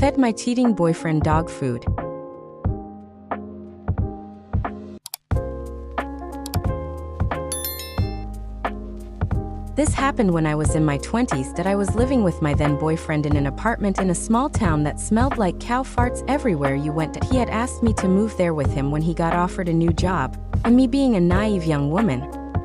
fed my cheating boyfriend dog food. This happened when I was in my 20s that I was living with my then boyfriend in an apartment in a small town that smelled like cow farts everywhere you went. He had asked me to move there with him when he got offered a new job, and me being a naive young woman,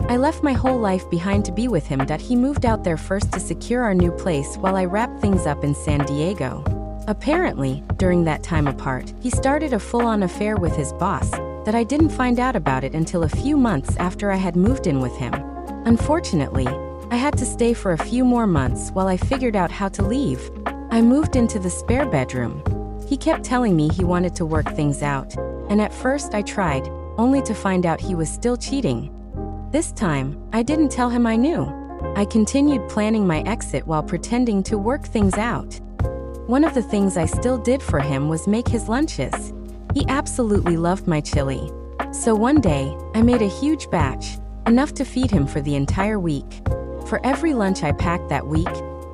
I left my whole life behind to be with him. He moved out there first to secure our new place while I wrapped things up in San Diego. Apparently, during that time apart, he started a full-on affair with his boss, that I didn't find out about it until a few months after I had moved in with him. Unfortunately, I had to stay for a few more months while I figured out how to leave. I moved into the spare bedroom. He kept telling me he wanted to work things out, and at first I tried, only to find out he was still cheating. This time, I didn't tell him I knew. I continued planning my exit while pretending to work things out. One of the things I still did for him was make his lunches. He absolutely loved my chili. So one day, I made a huge batch, enough to feed him for the entire week. For every lunch I packed that week,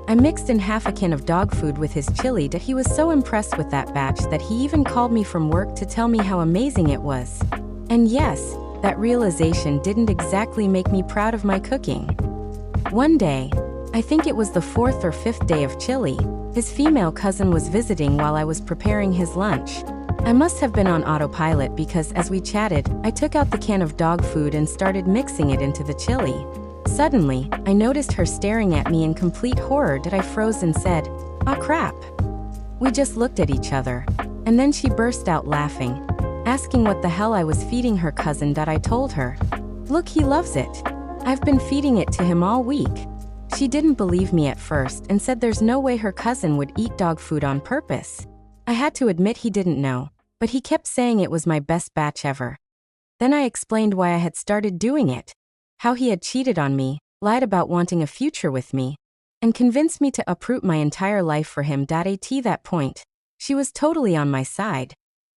I mixed in half a can of dog food with his chili. He was so impressed with that batch that he even called me from work to tell me how amazing it was. And yes, that realization didn't exactly make me proud of my cooking. One day, I think it was the 4th or 5th day of chili, his female cousin was visiting while I was preparing his lunch. I must have been on autopilot because as we chatted, I took out the can of dog food and started mixing it into the chili. Suddenly, I noticed her staring at me in complete horror. I froze and said, "Aw crap." We just looked at each other, and then she burst out laughing, asking what the hell I was feeding her cousin. I told her, "Look, he loves it. I've been feeding it to him all week." She didn't believe me at first and said there's no way her cousin would eat dog food on purpose. I had to admit he didn't know, but he kept saying it was my best batch ever. Then I explained why I had started doing it, how he had cheated on me, lied about wanting a future with me, and convinced me to uproot my entire life for him. At that point, she was totally on my side.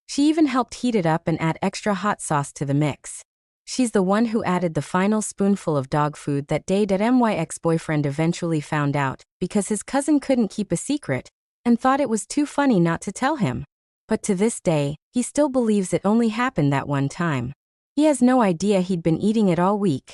She even helped heat it up and add extra hot sauce to the mix. She's the one who added the final spoonful of dog food that day. My ex-boyfriend eventually found out because his cousin couldn't keep a secret and thought it was too funny not to tell him. But to this day, he still believes it only happened that one time. He has no idea he'd been eating it all week.